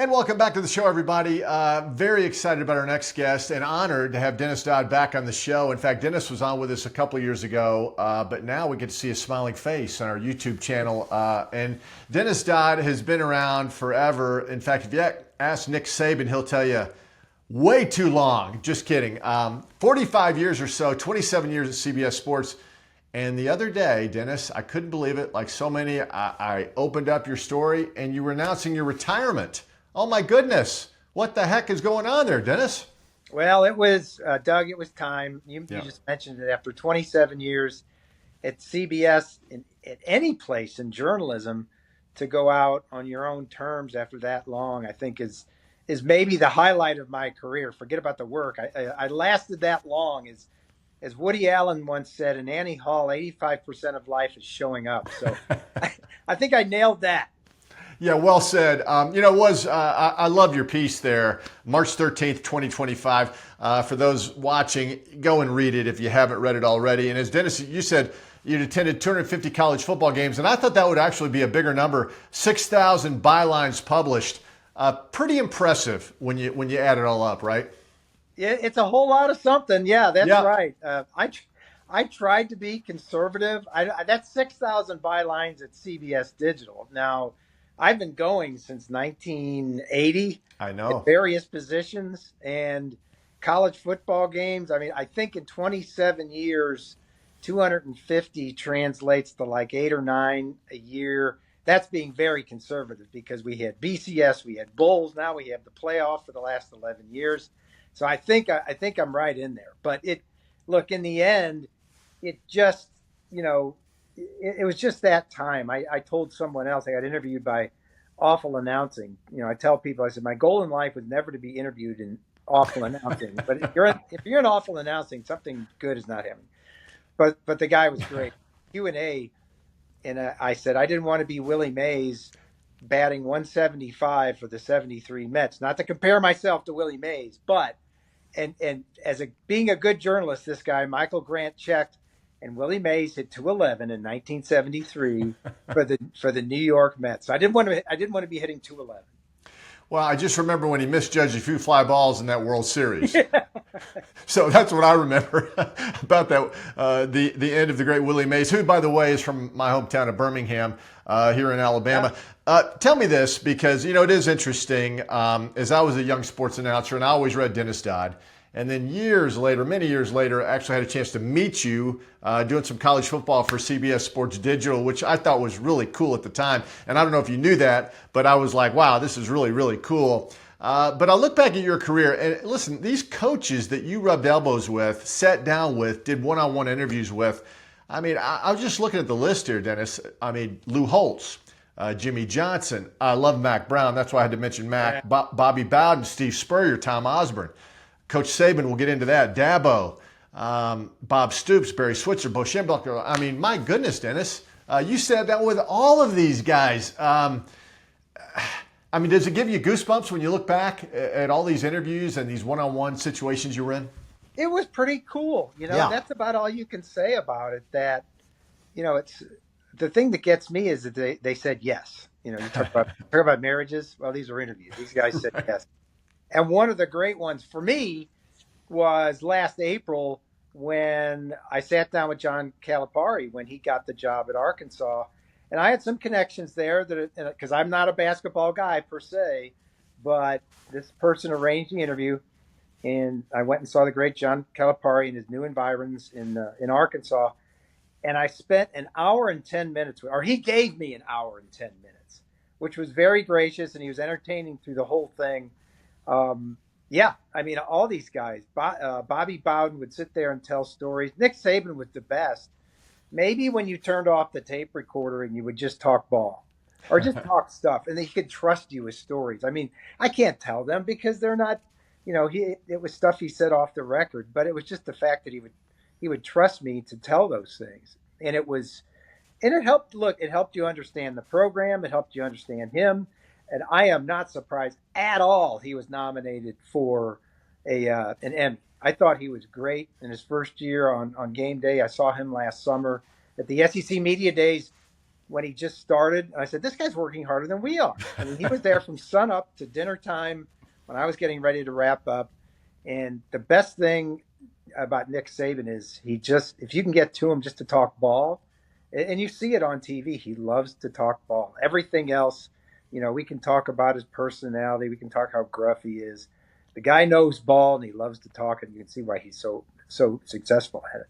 And welcome back to the show, everybody. Very excited about our next guest and honored to have Dennis Dodd back on the show. In fact, Dennis was on with us a couple of years ago, but now we get to see a smiling face on our YouTube channel. And Dennis Dodd has been around forever. In fact, if you ask Nick Saban, he'll tell you way too long. Just kidding. 45 years or so, 27 years at CBS Sports. And the other day, Dennis, I couldn't believe it. Like so many, I opened up your story and you were announcing your retirement. Oh my goodness. What the heck is going on there, Dennis? Well, it was, Doug, it was time. You just mentioned it. After 27 years at CBS, at any place in journalism, to go out on your own terms after that long, I think is maybe the highlight of my career. Forget about the work. I lasted that long. As Woody Allen once said in Annie Hall, 85% of life is showing up. So I think I nailed that. Yeah, well said. I love your piece there, March 13th, 2025. For those watching, go and read it if you haven't read it already. And as Dennis, you said, you'd attended 250 college football games, and I thought that would actually be a bigger number. 6,000 bylines published. Pretty impressive when you add it all up, right? It's a whole lot of something. Yeah, that's right. I tried to be conservative. That's 6,000 bylines at CBS Digital. Now, I've been going since 1980. I know. At various positions and college football games. I mean, I think in 27 years, 250 translates to like 8 or 9 a year. That's being very conservative because we had BCS, we had Bulls, now we have the playoff for the last 11 years. So I think I'm right in there. But look, in the end, it just, it was just that time. I told someone else, I got interviewed by Awful Announcing. I tell people, I said, my goal in life was never to be interviewed in Awful Announcing. But if you're in Awful Announcing, something good is not happening. But the guy was great. Q&A, and I said, I didn't want to be Willie Mays batting 175 for the 73 Mets. Not to compare myself to Willie Mays, but and as being a good journalist, this guy, Michael Grant, checked, and Willie Mays hit 211 in 1973 for the New York Mets. So I didn't want to be hitting 211. Well, I just remember when he misjudged a few fly balls in that World Series. So that's what I remember about that. The end of the great Willie Mays, who, by the way, is from my hometown of Birmingham, here in Alabama. Tell me this, because it is interesting. As I was a young sports announcer, and I always read Dennis Dodd. And then many years later, I actually had a chance to meet you doing some college football for CBS Sports Digital, which I thought was really cool at the time. And I don't know if you knew that, but I was like, wow, this is really, really cool. But I look back at your career and listen, these coaches that you rubbed elbows with, sat down with, did one-on-one interviews with. I mean, I was just looking at the list here, Dennis. I mean, Lou Holtz, Jimmy Johnson. I love Mac Brown. That's why I had to mention Mac. Yeah. Bobby Bowden, Steve Spurrier, Tom Osborne. Coach Saban, we'll get into that. Dabo, Bob Stoops, Barry Switzer, Bo Schembechler. I mean, my goodness, Dennis, you sat down with all of these guys. I mean, does it give you goosebumps when you look back at all these interviews and these one-on-one situations you were in? It was pretty cool. That's about all you can say about it. That, it's the thing that gets me is that they said yes. You talk about marriages. Well, these are interviews. These guys said yes. And one of the great ones for me was last April when I sat down with John Calipari when he got the job at Arkansas. And I had some connections there because I'm not a basketball guy per se, but this person arranged the interview. And I went and saw the great John Calipari in his new environs in Arkansas. And I spent an hour and 10 minutes, or he gave me an hour and 10 minutes, which was very gracious. And he was entertaining through the whole thing. I mean, all these guys, Bobby Bowden would sit there and tell stories. Nick Saban was the best. Maybe when you turned off the tape recorder and you would just talk ball or just talk stuff and he could trust you with stories. I mean, I can't tell them because they're not, it was stuff he said off the record, but it was just the fact that he would trust me to tell those things. And it helped you understand the program. It helped you understand him. And I am not surprised at all he was nominated for an Emmy. I thought he was great in his first year on game day. I saw him last summer at the SEC Media Days. when he just started. And I said, this guy's working harder than we are. I mean, he was there from sun up to dinner time when I was getting ready to wrap up. And the best thing about Nick Saban is if you can get to him just to talk ball, and you see it on TV, he loves to talk ball. Everything else, we can talk about his personality. We can talk how gruff he is. The guy knows ball and he loves to talk, and you can see why he's so successful at it.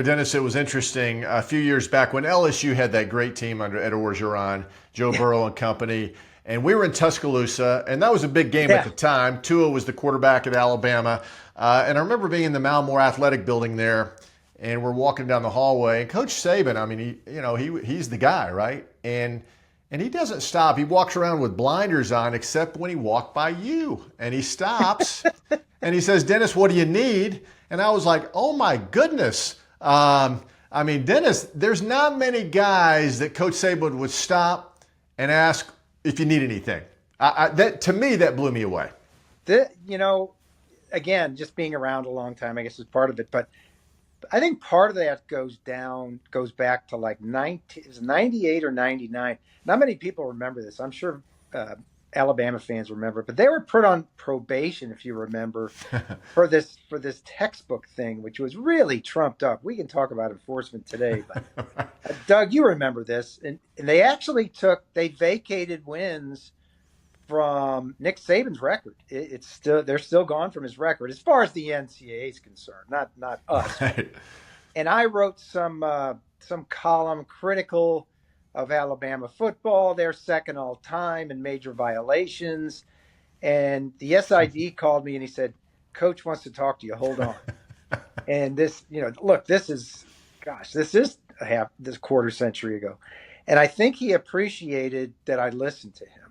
Dennis, it was interesting a few years back when LSU had that great team under Ed Orgeron, Joe Burrow and company, and we were in Tuscaloosa, and that was a big game at the time. Tua was the quarterback at Alabama, and I remember being in the Malmore Athletic Building there, and we're walking down the hallway, and Coach Saban, I mean, he's the guy, right? And he doesn't stop. He walks around with blinders on, except when he walked by you, and he stops, and he says, "Dennis, what do you need?" And I was like, "Oh my goodness." I mean, Dennis, there's not many guys that Coach Saban would stop and ask if you need anything. To me, that blew me away. Again, just being around a long time, I guess, is part of it. But I think part of that goes back to like 98 or 99. Not many people remember this. I'm sure Alabama fans remember, but they were put on probation, if you remember, for this textbook thing, which was really trumped up. We can talk about enforcement today, but Doug, you remember this, and they actually vacated wins from Nick Saban's record. They're still gone from his record as far as the NCAA is concerned, not us. Right. And I wrote some column critical of Alabama football. They're second all time in major violations. And the SID called me and he said, "Coach wants to talk to you. Hold on." And this is this quarter century ago. And I think he appreciated that I listened to him.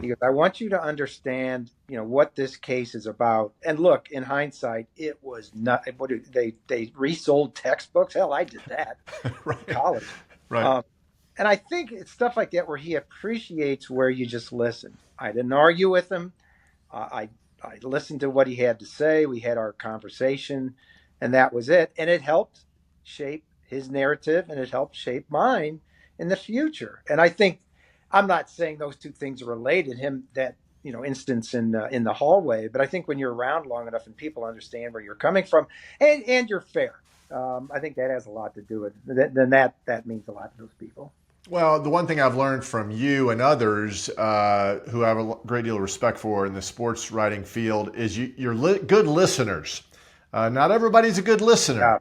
Because I want you to understand, what this case is about. And look, in hindsight, it was not. They resold textbooks? Hell, I did that right. in college. Right. And I think it's stuff like that where he appreciates where you just listen. I didn't argue with him. I listened to what he had to say. We had our conversation, and that was it. And it helped shape his narrative, and it helped shape mine in the future. And I think, I'm not saying those two things are related, instance in the hallway, but I think when you're around long enough and people understand where you're coming from and you're fair, I think that has a lot to do with it. Then that means a lot to those people. Well, the one thing I've learned from you and others who I have a great deal of respect for in the sports writing field is you're good listeners. Not everybody's a good listener. Yeah.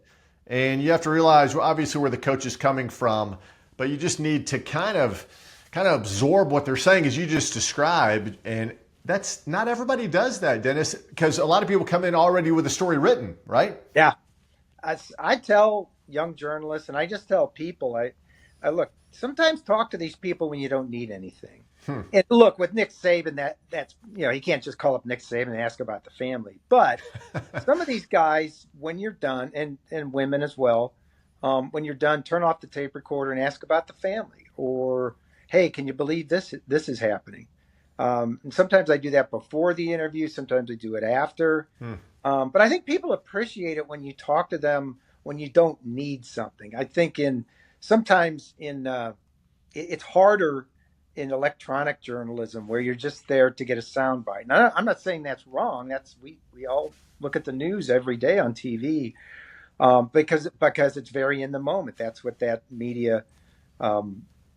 And you have to realize, obviously, where the coach is coming from, but you just need to kind of absorb what they're saying as you just described. And that's not everybody does that, Dennis, because a lot of people come in already with a story written, right? Yeah. I tell young journalists, and I just tell people, I look, sometimes talk to these people when you don't need anything. And look, with Nick Saban, that's he can't just call up Nick Saban and ask about the family. But some of these guys, when you're done, and women as well, when you're done, turn off the tape recorder and ask about the family. Or, hey, can you believe this is happening? And sometimes I do that before the interview. Sometimes I do it after. But I think people appreciate it when you talk to them when you don't need something. I think sometimes it's harder in electronic journalism where you're just there to get a soundbite. Now, I'm not saying that's wrong. We all look at the news every day on TV because it's very in the moment. That's what that media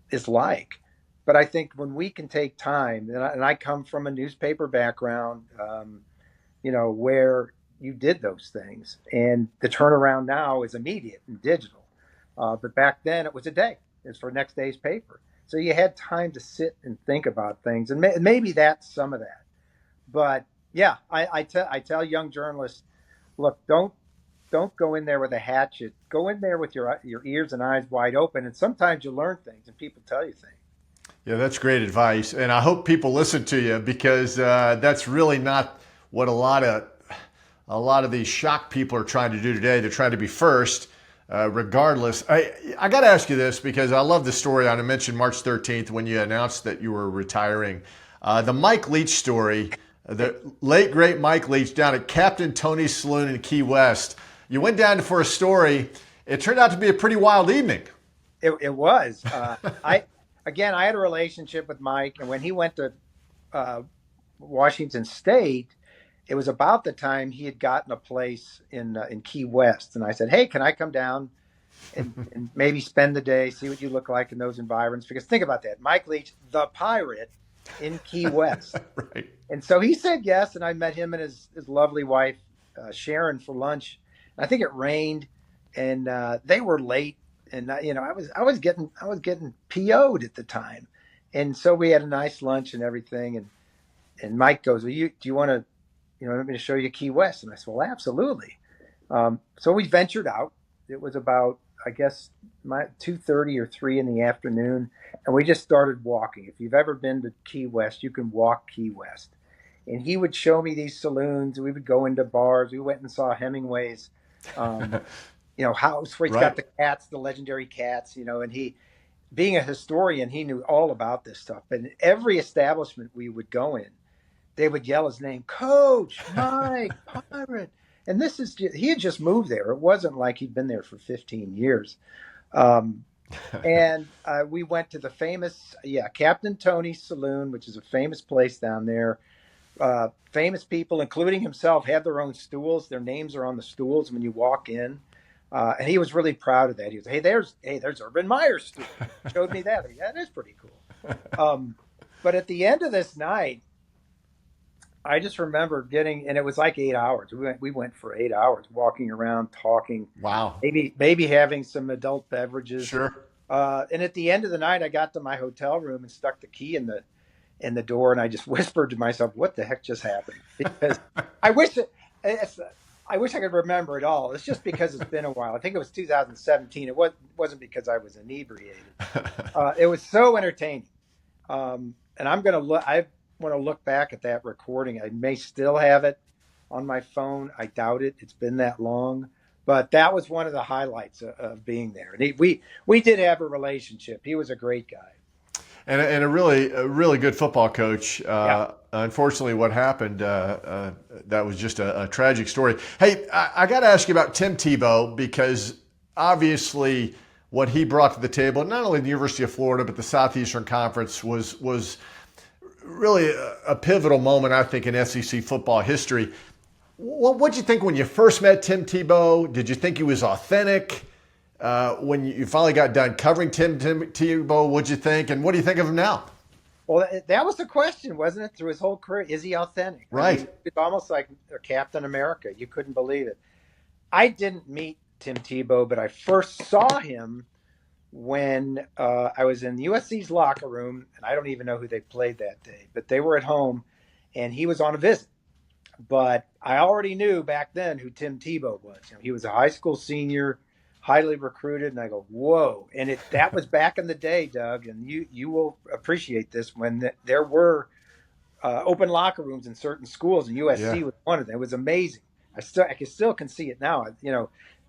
is like. But I think when we can take time, and I come from a newspaper background, where you did those things, and the turnaround now is immediate and digital. But back then it was a day. It's for next day's paper. So you had time to sit and think about things, and maybe that's some of that. But yeah, I tell young journalists, look, don't go in there with a hatchet. Go in there with your ears and eyes wide open, and sometimes you learn things, and people tell you things. Yeah, that's great advice, and I hope people listen to you because that's really not what a lot of these shock people are trying to do today. They're trying to be first. Regardless, I got to ask you this because I love the story. I mentioned March 13th when you announced that you were retiring. The Mike Leach story, the late, great Mike Leach down at Captain Tony's Saloon in Key West. You went down for a story. It turned out to be a pretty wild evening. It was. I had a relationship with Mike, and when he went to uh, Washington State, it was about the time he had gotten a place in Key West, and I said, "Hey, can I come down and maybe spend the day, see what you look like in those environs?" Because think about that, Mike Leach, the pirate in Key West, Right. and so he said yes, and I met him and his lovely wife Sharon for lunch. I think it rained, and they were late, and I was getting PO'd at the time, and so we had a nice lunch and everything, and Mike goes, "Well, do you want to, want me to show you Key West?" And I said, "Well, absolutely." So we ventured out. It was about, I guess, my 2:30 or 3 in the afternoon, and we just started walking. If you've ever been to Key West, you can walk Key West. And he would show me these saloons. We would go into bars. We went and saw Hemingway's, um, house where he's got Right. the cats, the legendary cats. And he, being a historian, he knew all about this stuff. And every establishment we would go in, they would yell his name, Coach Mike Pirate. And he had just moved there. It wasn't like he'd been there for 15 years. Um, and we went to the famous, Captain Tony's Saloon, which is a famous place down there. Famous people, including himself, have their own stools. Their names are on the stools when you walk in. And he was really proud of that. He was, there's Urban Meyer's stool. Showed me that. Yeah, that is pretty cool. But at the end of this night, I just remember and it was like 8 hours. We went for 8 hours walking around, talking, Wow. maybe having some adult beverages. Sure. And at the end of the night, I got to my hotel room and stuck the key in the door, and I just whispered to myself, "What the heck just happened?" Because I wish I wish I could remember it all. It's just because it's been a while. I think it was 2017. It wasn't because I was inebriated. It was so entertaining. And I'm gonna look. I want to look back at that recording. I may still have it on my phone. I doubt it. It's been that long. But that was one of the highlights of being there. And we did have a relationship. He was a great guy. And a really good football coach. Yeah. Unfortunately, what happened, that was just a tragic story. Hey, I got to ask you about Tim Tebow, because obviously what he brought to the table, not only the University of Florida, but the Southeastern Conference, was really a pivotal moment, I think, in SEC football history. What'd you think when you first met Tim Tebow? Did you think he was authentic? When you finally got done covering Tim Tebow, what'd you think? And what do you think of him now? Well, that was the question, wasn't it? Through his whole career, is he authentic? I Right. mean, it's almost like a Captain America. You couldn't believe it. I didn't meet Tim Tebow, but I first saw him when I was in USC's locker room, and I don't even know who they played that day, but they were at home, and he was on a visit. But I already knew back then who Tim Tebow was. He was a high school senior, highly recruited, and I go, whoa! And that was back in the day, Doug, and you will appreciate this, when there were open locker rooms in certain schools, and Yeah. USC was one of them. It was amazing. I still can see it now.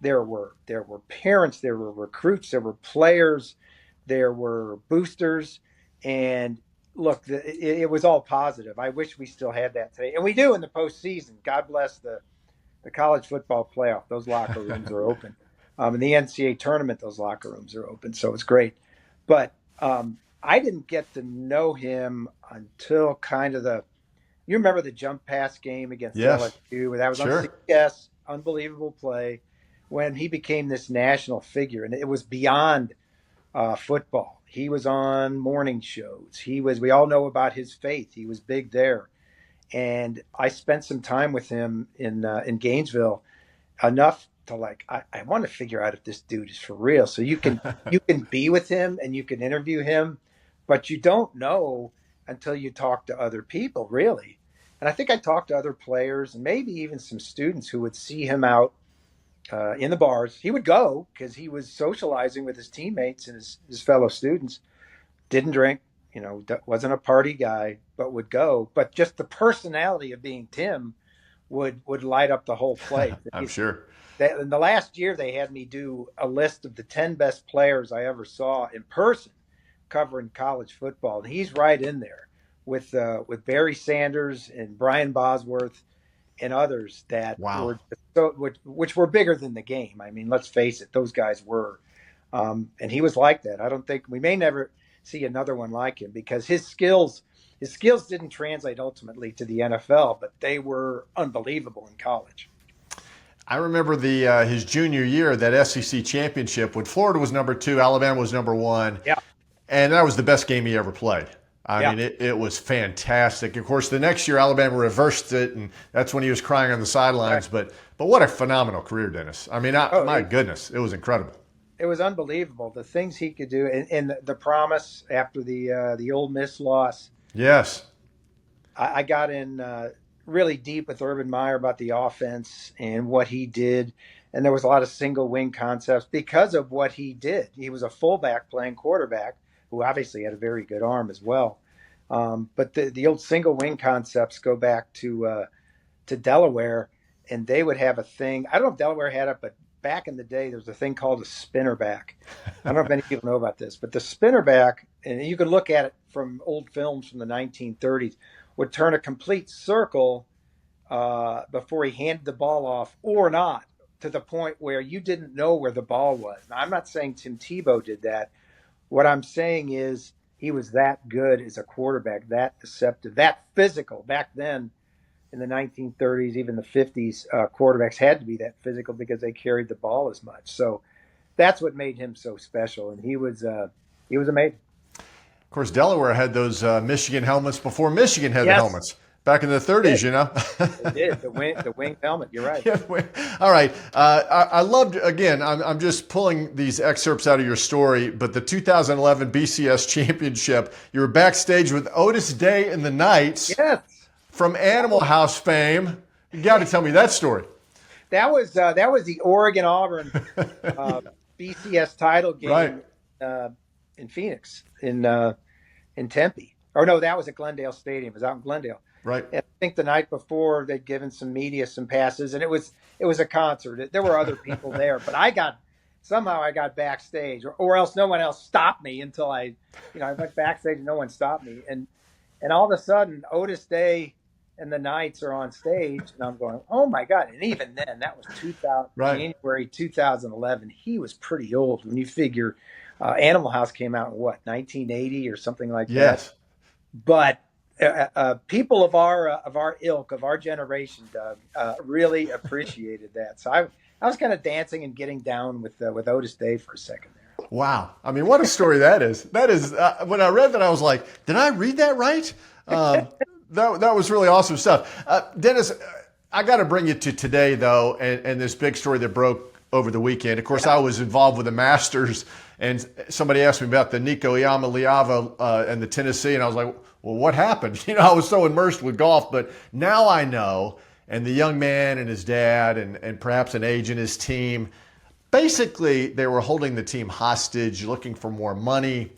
There were parents, there were recruits, there were players, there were boosters, and look, it was all positive. I wish we still had that today, and we do in the postseason. God bless the college football playoff. Those locker rooms are open. In the NCAA tournament, those locker rooms are open, so it's great. But I didn't get to know him until kind of you remember the jump pass game against Yes. LSU, where that was on Sure. CBS, unbelievable play, when he became this national figure, and it was beyond football. He was on morning shows. We all know about his faith. He was big there, and I spent some time with him in Gainesville, enough to I want to figure out if this dude is for real. So you can be with him and you can interview him, but you don't know until you talk to other people, really. And I think I talked to other players and maybe even some students who would see him out in the bars. He would go because he was socializing with his teammates and his fellow students. Didn't drink, wasn't a party guy, but would go. But just the personality of being Tim would light up the whole place. I'm sure. In the last year, they had me do a list of the 10 best players I ever saw in person covering college football. And he's right in there with Barry Sanders and Brian Bosworth and others that Wow. which were bigger than the game. I mean, let's face it, those guys were. And he was like that. I don't think we may never see another one like him because his skills didn't translate ultimately to the NFL, but they were unbelievable in college. I remember the his junior year, that SEC championship, when Florida was number 2, Alabama was number 1, Yeah, and that was the best game he ever played. I yeah. mean, it was fantastic. Of course, the next year Alabama reversed it, and that's when he was crying on the sidelines. Right. But what a phenomenal career, Dennis. I mean, Oh, my goodness, it was incredible. it was unbelievable the things he could do, and the promise after the Ole Miss loss. Yes, I got in really deep with Urban Meyer about the offense and what he did. And there was a lot of single wing concepts because of what he did. He was a fullback playing quarterback who obviously had a very good arm as well. But the old single wing concepts go back to Delaware, and they would have a thing. I don't know if Delaware had it, but back in the day, there was a thing called a spinner back. I don't know if any people know about this, but the spinner back, and you can look at it from old films from the 1930s, would turn a complete circle before he handed the ball off or not, to the point where you didn't know where the ball was. Now, I'm not saying Tim Tebow did that. What I'm saying is he was that good as a quarterback, that deceptive, that physical. Back then in the 1930s, even the 50s, quarterbacks had to be that physical because they carried the ball as much. So that's what made him so special, and he was amazing. of course, Delaware had those Michigan helmets before Michigan had the Yes, helmets back in the they 30s. did. You know. They did the wing helmet. You're right. Yeah, all right. I loved, again, I'm just pulling these excerpts out of your story, but the 2011 BCS championship, you were backstage with Otis Day and the Knights Yes, from Animal House fame. You got to tell me that story. that was the Oregon Auburn uh, BCS title Right, game in Phoenix in Tempe. Or no, that was at Glendale Stadium. It was out in Glendale. right. And I think the night before they'd given some media some passes, and it was a concert. There were other people there, but I got backstage, or else no one else stopped me until I went backstage and no one stopped me, and all of a sudden Otis Day and the Knights are on stage, and I'm going, oh my God! And even then, that was 2000, Right. January 2011. He was pretty old when you figure Animal House came out in what 1980 or something like that. Yes. But people of our ilk, of our generation, Doug, really appreciated that. So I was kind of dancing and getting down with Otis Day for a second there. Wow. I mean, what a story that is. That is, when I read that, I was like, did I read that right? That was really awesome stuff. Dennis, I got to bring you to today, though, and this big story that broke over the weekend. Of course, I was involved with the Masters, and somebody asked me about the Nico Iamaleava and the Tennessee, and I was like, well, what happened? I was so immersed with golf, but now I know. And the young man and his dad and perhaps an agent, his team, basically they were holding the team hostage, looking for more money.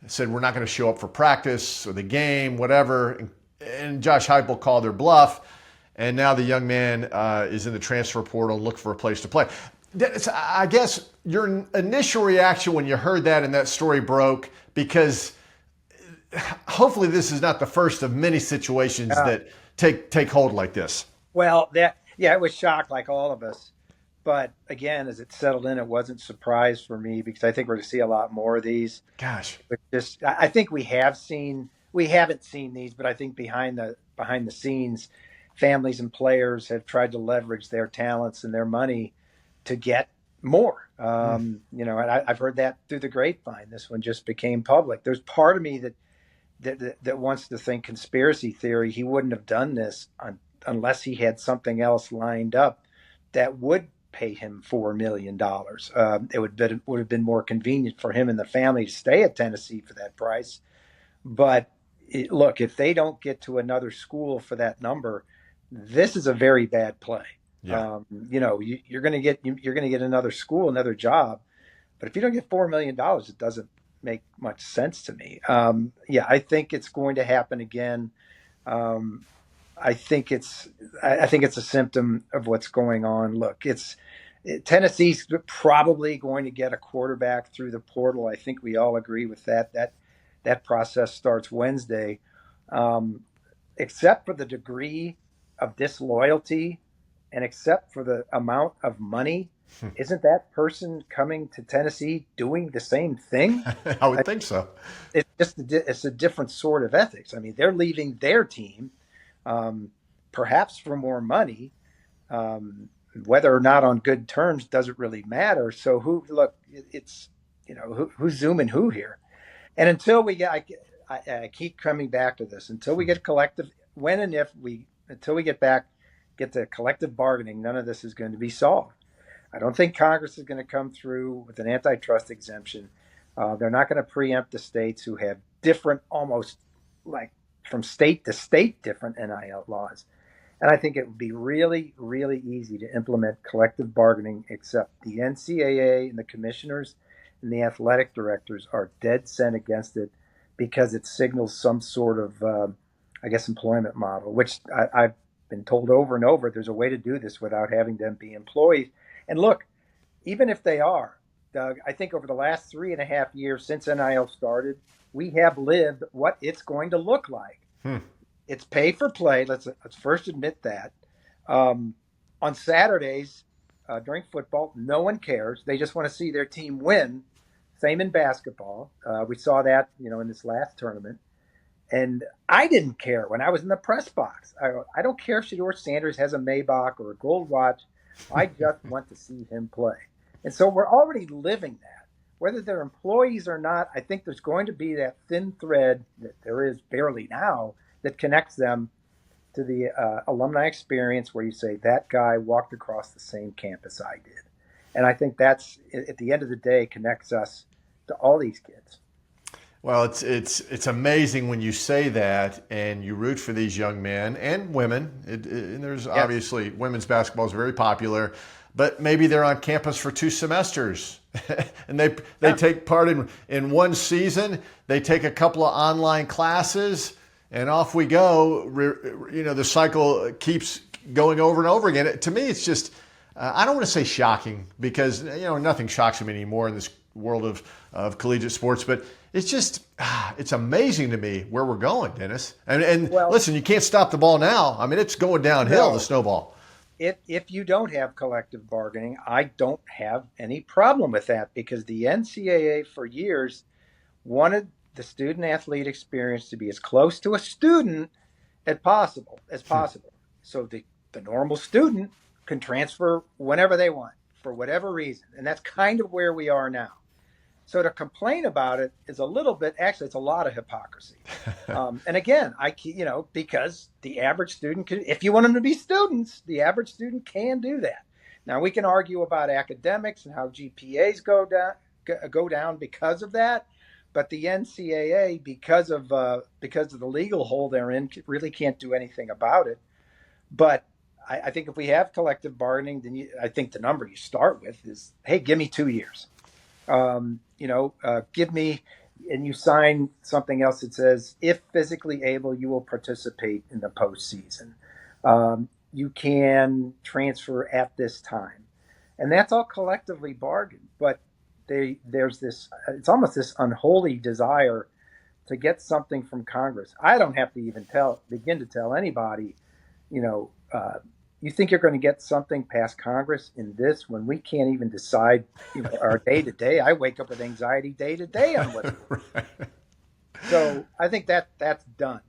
Said, we're not going to show up for practice or the game, whatever. And Josh Heupel called their bluff. And now the young man is in the transfer portal, looking for a place to play. I guess your initial reaction when you heard that and that story broke, because hopefully this is not the first of many situations that take hold like this. Well, it was shock like all of us. But again, as it settled in, it wasn't surprise for me because I think we're going to see a lot more of these. Gosh. But I think we haven't seen these, but I think behind the scenes, families and players have tried to leverage their talents and their money to get more. And I've heard that through the grapevine. This one just became public. There's part of me that wants to think conspiracy theory. He wouldn't have done this unless he had something else lined up that would pay him $4 million. It would have been more convenient for him and the family to stay at Tennessee for that price. But look, if they don't get to another school for that number, this is a very bad play. Yeah. You're going to get another school, another job, but if you don't get $4 million, it doesn't make much sense to me. I think it's going to happen again. I think it's a symptom of what's going on. Look, Tennessee's probably going to get a quarterback through the portal. I think we all agree with that. That process starts Wednesday, except for the degree of disloyalty And except for the amount of money, isn't that person coming to Tennessee doing the same thing? I would think so. It's just it's a different sort of ethics. I mean, they're leaving their team, um, perhaps for more money, um, whether or not on good terms doesn't really matter. So who look, it's who's zooming who here, and until we get, I keep coming back to this until we get collective when and if we until we get to collective bargaining, none of this is going to be solved. I don't think Congress is going to come through with an antitrust exemption. They're not going to preempt the states who have different, almost like from state to state, different NIL laws. And I think it would be really, really easy to implement collective bargaining, except the NCAA and the commissioners and the athletic directors are dead set against it because it signals some sort of, employment model, which I've been told over and over there's a way to do this without having them be employees. And look, even if they are, Doug, I think over the last 3.5 years since NIL started, we have lived what it's going to look like. It's pay for play. Let's first admit that. On Saturdays during football, no one cares. They just want to see their team win. Same in basketball. We saw that, in this last tournament. And I didn't care when I was in the press box. I don't care if Shedeur Sanders has a Maybach or a gold watch. I just want to see him play. And so we're already living that. Whether they're employees or not, I think there's going to be that thin thread that there is barely now that connects them to the alumni experience where you say, that guy walked across the same campus I did. And I think that's, at the end of the day, connects us to all these kids. Well, it's amazing when you say that and you root for these young men and women. And there's obviously women's basketball is very popular, but maybe they're on campus for 2 semesters and they take part in one season. They take a couple of online classes and off we go. The cycle keeps going over and over again. To me, it's just, I don't want to say shocking because, nothing shocks me anymore in this world of collegiate sports, but it's just, it's amazing to me where we're going, Dennis. And listen, you can't stop the ball now. I mean, it's going downhill, the snowball. If you don't have collective bargaining, I don't have any problem with that because the NCAA for years wanted the student athlete experience to be as close to a student as possible. So the normal student can transfer whenever they want for whatever reason. And that's kind of where we are now. So to complain about it is a little bit, actually, it's a lot of hypocrisy. And again, because the average student can, if you want them to be students, the average student can do that. Now we can argue about academics and how GPAs go down because of that. But the NCAA, because of the legal hole they're in, really can't do anything about it. But I think if we have collective bargaining, then I think the number you start with is, hey, give me 2 years. Give me, and you sign something else that says, if physically able, you will participate in the postseason. You can transfer at this time. And that's all collectively bargained. But there's this, it's almost this unholy desire to get something from Congress. I don't have to even begin to tell anybody, you think you're going to get something past Congress in this when we can't even decide our day to day? I wake up with anxiety day to day on what. Right. So I think that's done.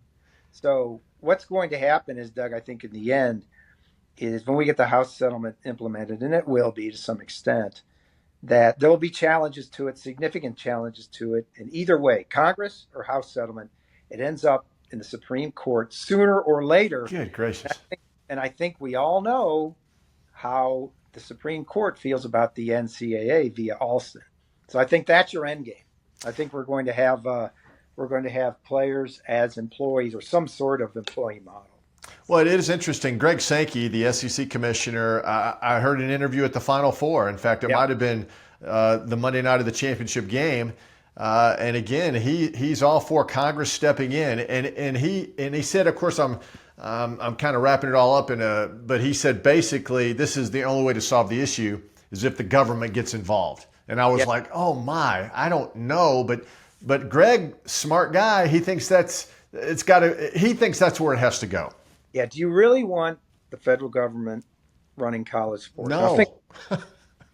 So what's going to happen is, Doug, I think in the end is when we get the House settlement implemented, and it will be to some extent, that there will be challenges to it, significant challenges to it. And either way, Congress or House settlement, it ends up in the Supreme Court sooner or later. Good gracious. And I think we all know how the Supreme Court feels about the NCAA via Alston. So I think that's your end game. I think we're going to have players as employees or some sort of employee model. Well, it is interesting. Greg Sankey, the SEC commissioner, I heard an interview at the Final Four. In fact, it might have been the Monday night of the championship game. And again, he's all for Congress stepping in. And he said, of course, I'm kind of wrapping it all up but he said basically this is the only way to solve the issue is if the government gets involved. And I was like, oh my, I don't know, but Greg, smart guy, he thinks that's where it has to go. Yeah. Do you really want the federal government running college sports. Now, No.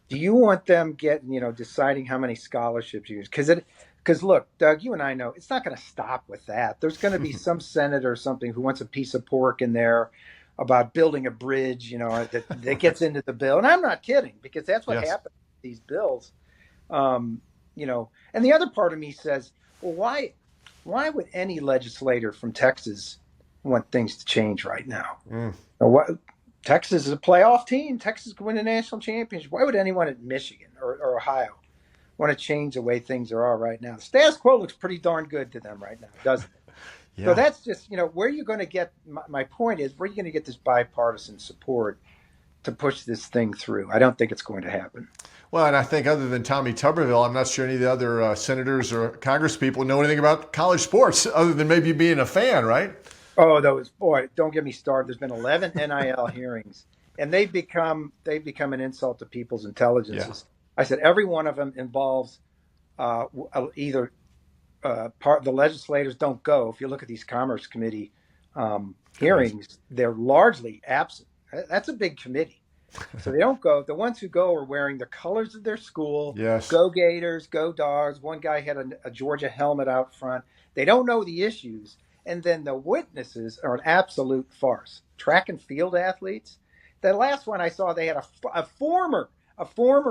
do you want them getting, deciding how many scholarships you use? Because look, Doug, you and I know it's not going to stop with that. There's going to be some senator or something who wants a piece of pork in there about building a bridge, that gets into the bill. And I'm not kidding, because that's what Yes. happens with these bills. And the other part of me says, well, why would any legislator from Texas want things to change right now? What? Texas is a playoff team. Texas could win a national championship. Why would anyone at Michigan or Ohio want to change the way things are right now? The status quo looks pretty darn good to them right now, doesn't it? Yeah. So that's just, where you're going to get, my point is, where are you going to get this bipartisan support to push this thing through? I don't think it's going to happen. Well, and I think other than Tommy Tuberville, I'm not sure any of the other senators or Congress people know anything about college sports other than maybe being a fan, right? Oh, don't get me started. There's been 11 NIL hearings, and they've become an insult to people's intelligences. Yeah. I said every one of them involves either the legislators don't go. If you look at these Commerce Committee hearings, they're largely absent. That's a big committee. So they don't go. The ones who go are wearing the colors of their school. Yes. Go Gators, go Dogs. One guy had a Georgia helmet out front. They don't know the issues. And then the witnesses are an absolute farce. Track and field athletes. The last one I saw, they had a former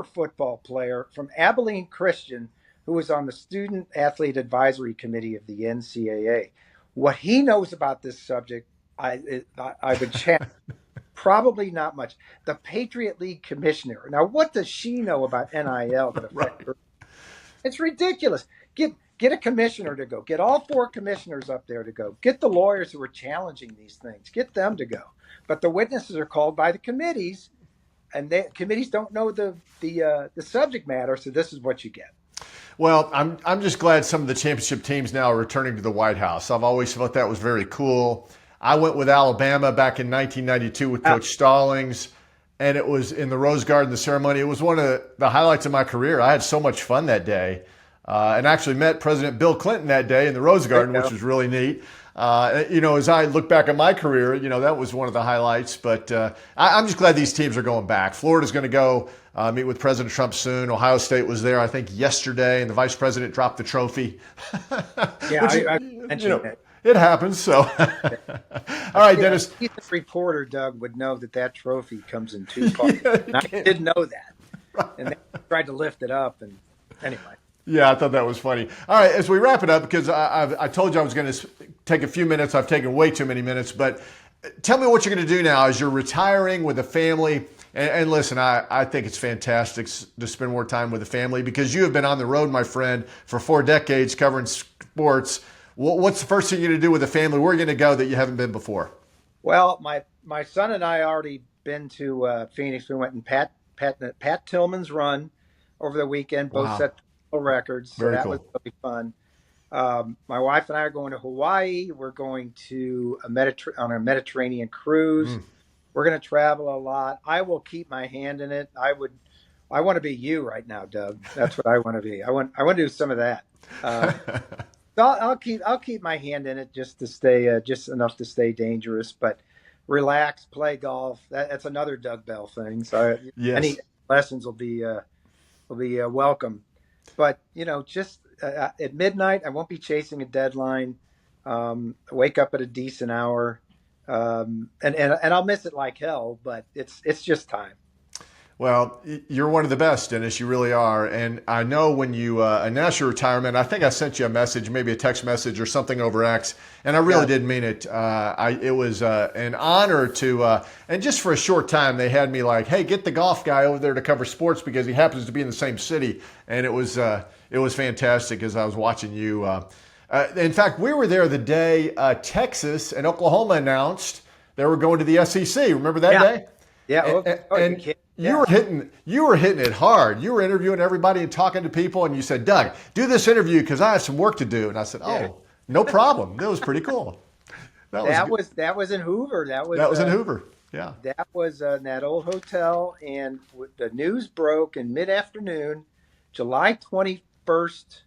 football player from Abilene Christian who was on the Student Athlete Advisory Committee of the NCAA. What he knows about this subject, I would chat. Probably not much. The Patriot League commissioner. Now, what does she know about NIL that affect her? It's ridiculous. Get a commissioner to go. Get all 4 commissioners up there to go. Get the lawyers who are challenging these things. Get them to go. But the witnesses are called by the committees, and the committees don't know the subject matter. So this is what you get. Well, I'm just glad some of the championship teams now are returning to the White House. I've always thought that was very cool. I went with Alabama back in 1992 with Coach Stallings, and it was in the Rose Garden, the ceremony. It was one of the highlights of my career. I had so much fun that day. And actually met President Bill Clinton that day in the Rose Garden, which was really neat. As I look back at my career, that was one of the highlights. But I'm just glad these teams are going back. Florida's going to go meet with President Trump soon. Ohio State was there, I think, yesterday, and the vice president dropped the trophy. Yeah, I mentioned that. It happens. So, all right, Dennis. The reporter, Doug, would know that trophy comes in 2 parts. I didn't know that. Right. And they tried to lift it up. And anyway. Yeah, I thought that was funny. All right, as we wrap it up, because I told you I was going to take a few minutes. I've taken way too many minutes. But tell me what you're going to do now as you're retiring with a family. And listen, I think it's fantastic to spend more time with the family because you have been on the road, my friend, for 4 decades covering sports. What's the first thing you're going to do with the family? Where are you going to go that you haven't been before? Well, my son and I already been to Phoenix. We went in Pat Tillman's run over the weekend. Both set records. So that was really fun. My wife and I are going to Hawaii. We're going to on a Mediterranean cruise. We're going to travel a lot. I will keep my hand in it. I want to be you right now, Doug. That's what I want to be. I want to do some of that. So I'll keep my hand in it just to stay just enough to stay dangerous, but relax, play golf. That's another Doug Bell thing. So any lessons will be welcome. But just at midnight, I won't be chasing a deadline. Wake up at a decent hour, and I'll miss it like hell. But it's just time. Well, you're one of the best, Dennis. You really are. And I know when you announced your retirement, I think I sent you a message, maybe a text message or something over X, and I really did mean it. It was an honor to, and just for a short time, they had me like, hey, get the golf guy over there to cover sports because he happens to be in the same city. And it was fantastic as I was watching you. In fact, we were there the day Texas and Oklahoma announced they were going to the SEC. Remember that day? Yeah. And you were hitting it hard. You were interviewing everybody and talking to people, and you said, Doug, do this interview because I have some work to do. And I said, no problem. That was pretty cool. That was in Hoover. That was in Hoover. Yeah. That was in that old hotel, and the news broke in mid-afternoon, July 21st,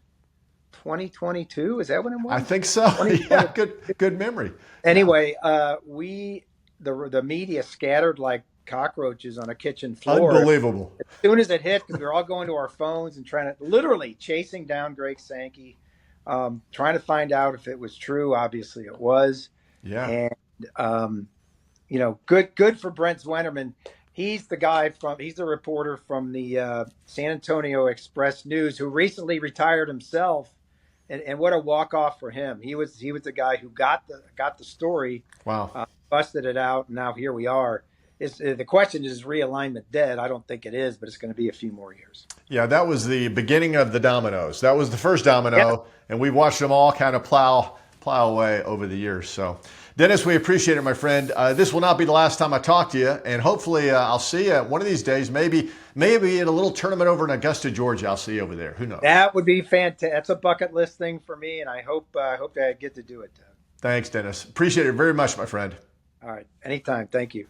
2022. Is that when it was? I think so. Yeah, good memory. Anyway, the media scattered like cockroaches on a kitchen floor. Unbelievable. As soon as it hit, because we were all going to our phones and trying to literally chasing down Greg Sankey, trying to find out if it was true. Obviously, it was. Yeah. And good for Brent Zwennerman. He's the reporter from the San Antonio Express News who recently retired himself. And what a walk-off for him. He was the guy who got the story. Wow. Busted it out, and now here we are. The question is realignment dead? I don't think it is, but it's going to be a few more years. Yeah, that was the beginning of the dominoes. That was the first domino, and we've watched them all kind of plow away over the years. So, Dennis, we appreciate it, my friend. This will not be the last time I talk to you, and hopefully I'll see you one of these days, maybe at a little tournament over in Augusta, Georgia. I'll see you over there. Who knows? That would be fantastic. That's a bucket list thing for me, and I hope I get to do it. Thanks, Dennis. Appreciate it very much, my friend. All right. Anytime. Thank you.